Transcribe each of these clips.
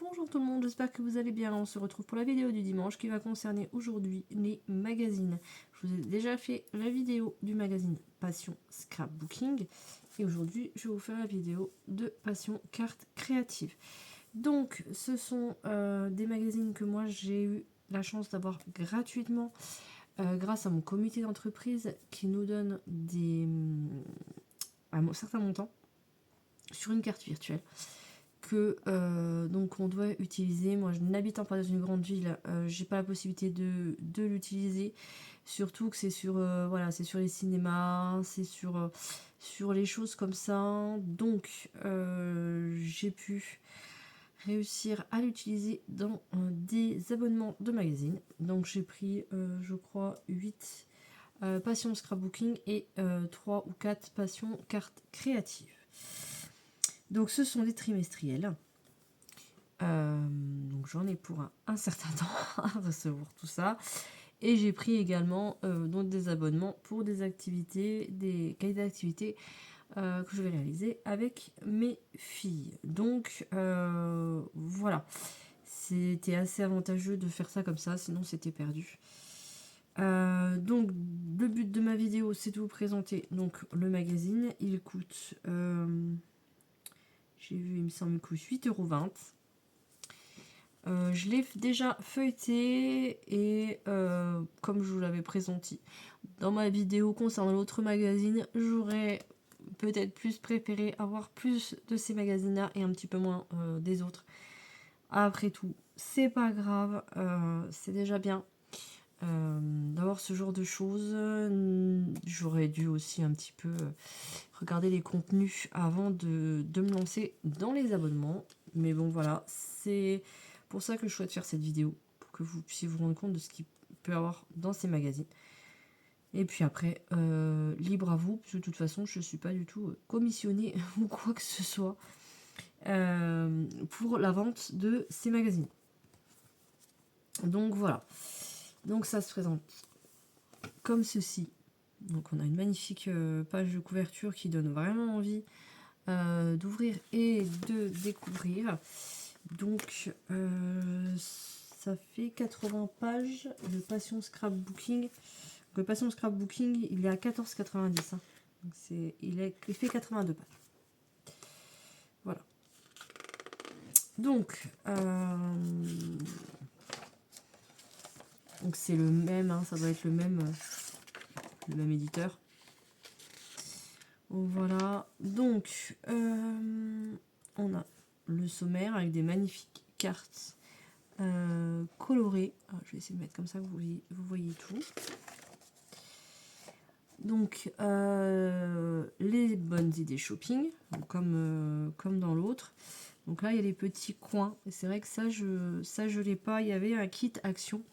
Bonjour tout le monde, j'espère que vous allez bien. On se retrouve pour la vidéo du dimanche qui va concerner aujourd'hui les magazines. Je vous ai déjà fait la vidéo du magazine Passion Scrapbooking et aujourd'hui je vais vous faire la vidéo de Passion Carte Créative. Donc ce sont des magazines que moi j'ai eu la chance d'avoir gratuitement grâce à mon comité d'entreprise qui nous donne un certain montant sur une carte virtuelle que donc on doit utiliser. Moi je n'habitant pas dans une grande ville, j'ai pas la possibilité de l'utiliser, surtout que c'est sur voilà, c'est sur les cinémas, c'est sur les choses comme ça, donc j'ai pu réussir à l'utiliser dans des abonnements de magazines. Donc j'ai pris je crois 8 passions scrapbooking et 3 ou 4 passions cartes créatives. Donc ce sont des trimestriels. Donc j'en ai pour un certain temps à recevoir tout ça. Et j'ai pris également donc des abonnements pour des activités, des cahiers d'activités que je vais réaliser avec mes filles. Donc voilà. C'était assez avantageux de faire ça comme ça, sinon c'était perdu. Donc le but de ma vidéo c'est de vous présenter donc le magazine. Il coûte j'ai vu, il me semble, il coûte 8,20 €. Je l'ai déjà feuilleté et comme je vous l'avais présenté dans ma vidéo concernant l'autre magazine, j'aurais peut-être plus préféré avoir plus de ces magazines-là et un petit peu moins des autres. Après tout, c'est pas grave, c'est déjà bien d'avoir ce genre de choses. J'aurais dû aussi un petit peu regarder les contenus avant de me lancer dans les abonnements. Mais bon voilà, c'est pour ça que je souhaite faire cette vidéo, pour que vous puissiez vous rendre compte de ce qu'il peut y avoir dans ces magazines. Et puis après, libre à vous, parce que de toute façon, je ne suis pas du tout commissionnée ou quoi que ce soit pour la vente de ces magazines. Donc voilà. Donc ça se présente comme ceci. Donc on a une magnifique page de couverture qui donne vraiment envie d'ouvrir et de découvrir. Donc ça fait 80 pages. Le Passion Scrapbooking. Le Passion Scrapbooking, il est à 14,90 €. Hein. Donc il fait 82 pages. Voilà. Donc c'est le même, hein, ça doit être le même éditeur. Voilà, donc on a le sommaire avec des magnifiques cartes colorées. Alors, je vais essayer de mettre comme ça que vous voyez tout. Donc les bonnes idées shopping, comme dans l'autre. Donc là il y a les petits coins et c'est vrai que ça je l'ai pas. Il y avait un kit action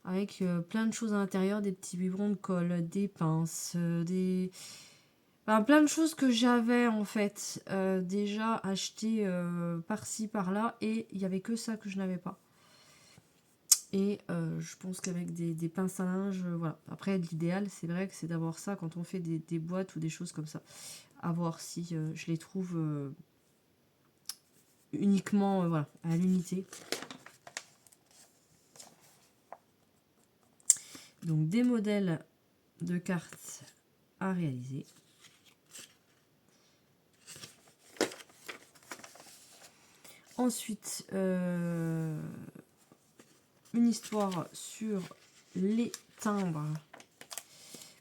avec plein de choses à l'intérieur, des petits biberons de colle, des pinces, plein de choses que j'avais en fait déjà acheté par-ci par-là et il n'y avait que ça que je n'avais pas. Et je pense qu'avec des pinces à linge, voilà. Après l'idéal c'est vrai que c'est d'avoir ça quand on fait des boîtes ou des choses comme ça. À voir si je les trouve uniquement voilà, à l'unité. Donc des modèles de cartes à réaliser. Ensuite, une histoire sur les timbres,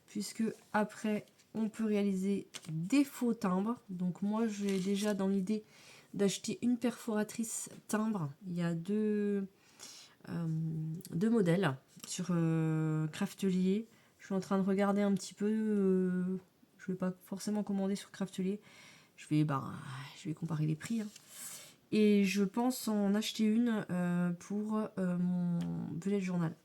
puisque après on peut réaliser des faux timbres. Donc moi j'ai déjà dans l'idée d'acheter une perforatrice timbre. Il y a deux modèles sur Craftelier. Je suis en train de regarder un petit peu. Je ne vais pas forcément commander sur Craftelier. Je vais comparer les prix. Hein. Et je pense en acheter une pour mon bullet journal.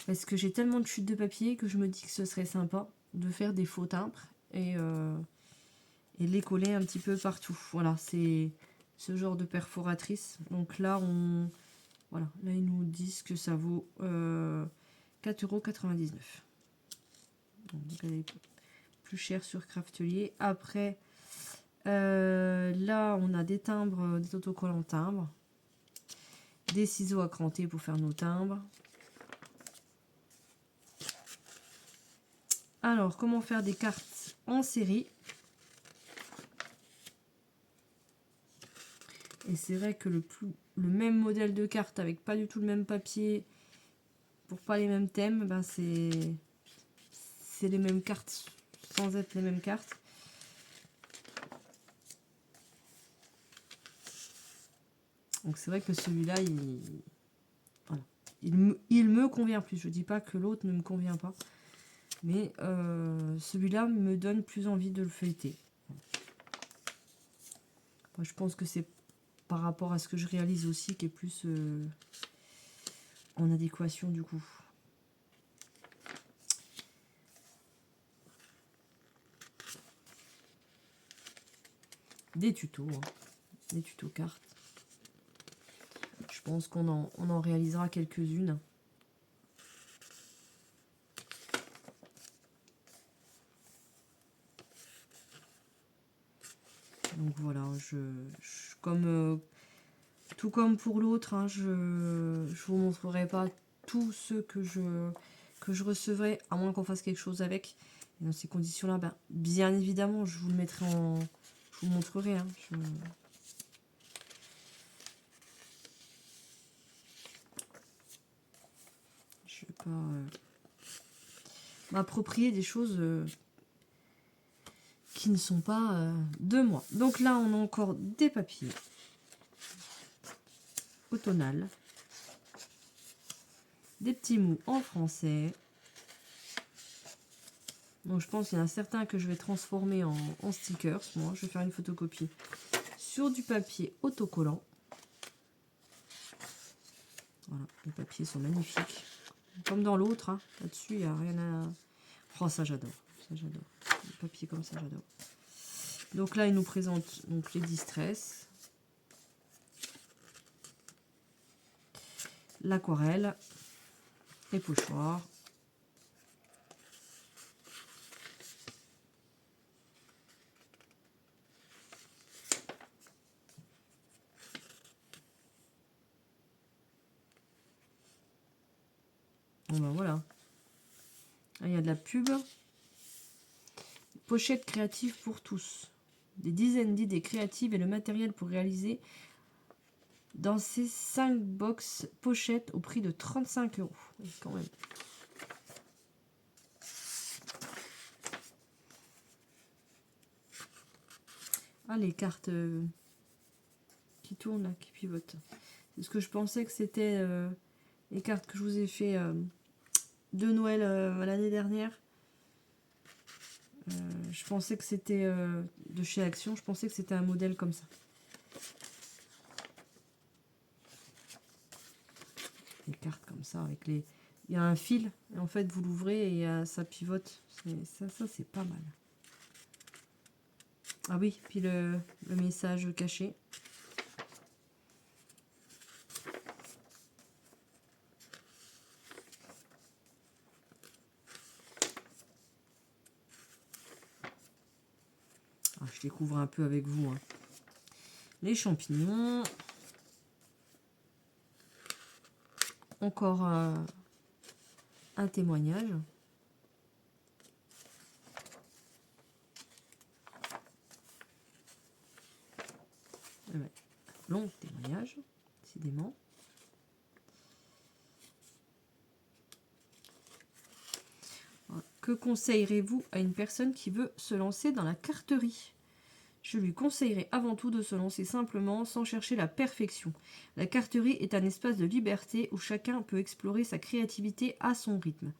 Parce que j'ai tellement de chutes de papier que je me dis que ce serait sympa de faire des faux timbres et de les coller un petit peu partout. Voilà, c'est ce genre de perforatrice. Donc là, voilà, là ils nous disent que ça vaut 4,99 €. Donc elle est plus chère sur Craftelier. Après, Là, on a des timbres, des autocollants timbres, des ciseaux à cranter pour faire nos timbres. Alors, comment faire des cartes en série? Et c'est vrai que le même modèle de carte avec pas du tout le même papier, pour pas les mêmes thèmes, ben c'est les mêmes cartes sans être les mêmes cartes. Donc c'est vrai que celui-là, voilà. il me convient plus. Je dis pas que l'autre ne me convient pas. Mais celui-là me donne plus envie de le feuilleter. Moi, je pense que c'est par rapport à ce que je réalise aussi qui est plus en adéquation du coup. Des tutos, hein. Des tutos cartes. Je pense qu'on en réalisera quelques-unes. Donc voilà, tout comme pour l'autre, hein, je vous montrerai pas tous ceux que je recevrai, à moins qu'on fasse quelque chose avec. Et dans ces conditions-là, ben, bien évidemment, je vous le mettrai en... Je vous montrerai. Hein, je vais pas m'approprier des choses qui ne sont pas de moi. Donc là, on a encore des papiers au tonal, des petits mots en français. Donc je pense qu'il y en a certains que je vais transformer en stickers. Moi, je vais faire une photocopie sur du papier autocollant. Voilà, les papiers sont magnifiques. Comme dans l'autre, hein. Là-dessus, il n'y a rien à... Oh, ça j'adore. Ça j'adore. Les papiers comme ça, j'adore. Donc là, il nous présente donc, les distress, l'aquarelle, les pochoirs, bon ben voilà. Là, il y a de la pub. Pochette créative pour tous. Des dizaines d'idées créatives et le matériel pour réaliser dans ces 5 box pochettes au prix de 35 €. Quand même. Ah, les cartes qui tournent, là, qui pivotent. C'est ce que je pensais que c'était les cartes que je vous ai fait de Noël l'année dernière. Je pensais que c'était de chez Action. Je pensais que c'était un modèle comme ça. Des cartes comme ça avec les... Il y a un fil et en fait vous l'ouvrez et ça pivote. Ça c'est pas mal. Ah oui, puis le message caché. Ah, je découvre un peu avec vous. Hein. Les champignons. Encore un témoignage. Ouais. Long témoignage, décidément. Que conseillerez-vous à une personne qui veut se lancer dans la carterie? Je lui conseillerais avant tout de se lancer simplement sans chercher la perfection. La carterie est un espace de liberté où chacun peut explorer sa créativité à son rythme.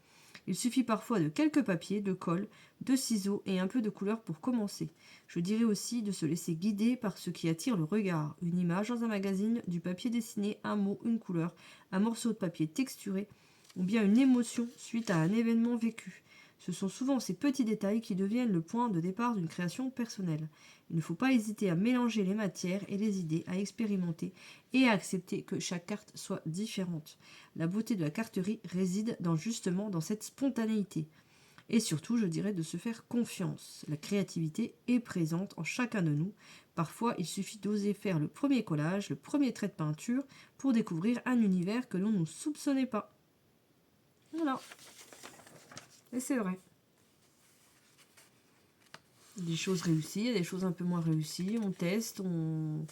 Il suffit parfois de quelques papiers, de colle, de ciseaux et un peu de couleur pour commencer. Je dirais aussi de se laisser guider par ce qui attire le regard. Une image dans un magazine, du papier dessiné, un mot, une couleur, un morceau de papier texturé ou bien une émotion suite à un événement vécu. Ce sont souvent ces petits détails qui deviennent le point de départ d'une création personnelle. Il ne faut pas hésiter à mélanger les matières et les idées, à expérimenter et à accepter que chaque carte soit différente. La beauté de la carterie réside justement dans cette spontanéité. Et surtout, je dirais de se faire confiance. La créativité est présente en chacun de nous. Parfois, il suffit d'oser faire le premier collage, le premier trait de peinture pour découvrir un univers que l'on ne soupçonnait pas. Voilà. Et c'est vrai. Des choses réussies, des choses un peu moins réussies. On teste, on...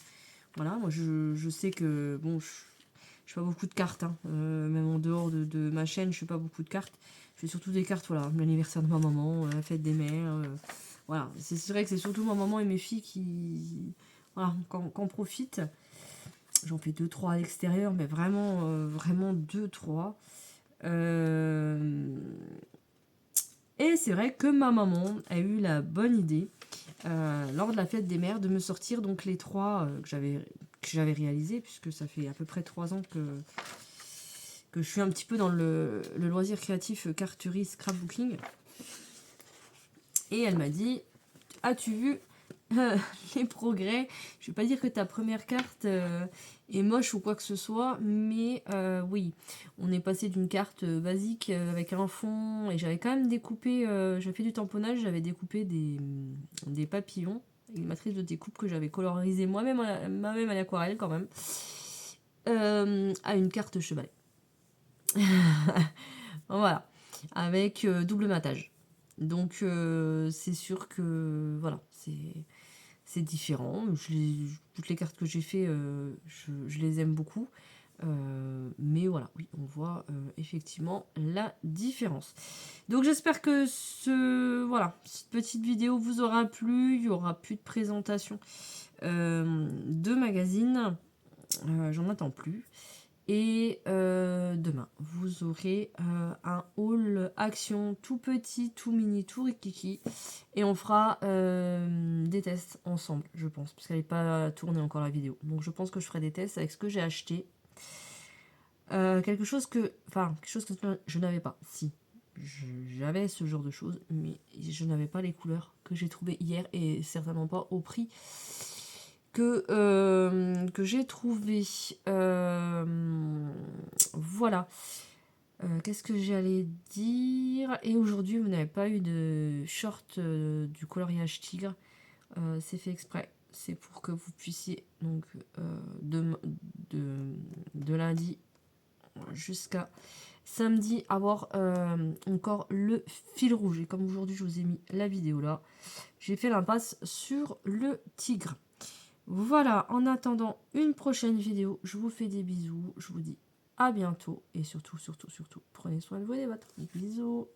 Voilà, moi je sais que... Bon, je fais pas beaucoup de cartes. Hein. Même en dehors de ma chaîne, je fais pas beaucoup de cartes. Je fais surtout des cartes, voilà. L'anniversaire de ma maman, la fête des mères. Voilà. C'est vrai que c'est surtout ma maman et mes filles qui... Voilà, qu'en profitent. J'en fais 2-3 à l'extérieur, mais vraiment 2-3. Et c'est vrai que ma maman a eu la bonne idée, lors de la fête des mères, de me sortir donc les 3 que j'avais réalisés, puisque ça fait à peu près 3 ans que je suis un petit peu dans le loisir créatif carterie scrapbooking. Et elle m'a dit, as-tu vu les progrès? Je vais pas dire que ta première carte est moche ou quoi que ce soit, mais oui, on est passé d'une carte basique avec un fond, et j'avais quand même découpé, j'avais fait du tamponnage, j'avais découpé des papillons, une matrice de découpe que j'avais colorisé moi-même à l'aquarelle quand même, à une carte chevalet. Voilà, avec double matage. Donc c'est sûr que voilà, c'est différent. Toutes les cartes que j'ai fait, je les aime beaucoup. Mais voilà, oui, on voit effectivement la différence. Donc j'espère que cette petite vidéo vous aura plu. Il n'y aura plus de présentation de magazine. J'en attends plus. Et demain, vous aurez un haul action tout petit, tout mini, tout rikiki. Et on fera des tests ensemble, je pense. Parce qu'elle n'est pas tournée encore la vidéo. Donc je pense que je ferai des tests avec ce que j'ai acheté. Quelque chose que je n'avais pas. Si, j'avais ce genre de choses. Mais je n'avais pas les couleurs que j'ai trouvées hier. Et certainement pas au prix que j'ai trouvé. Voilà. Qu'est-ce que j'allais dire? Et aujourd'hui, vous n'avez pas eu de short du coloriage tigre. C'est fait exprès. C'est pour que vous puissiez, donc, de lundi jusqu'à samedi, avoir encore le fil rouge. Et comme aujourd'hui, je vous ai mis la vidéo là, j'ai fait l'impasse sur le tigre. Voilà, en attendant une prochaine vidéo, je vous fais des bisous, je vous dis à bientôt et surtout, prenez soin de vous et des vôtres. Bisous.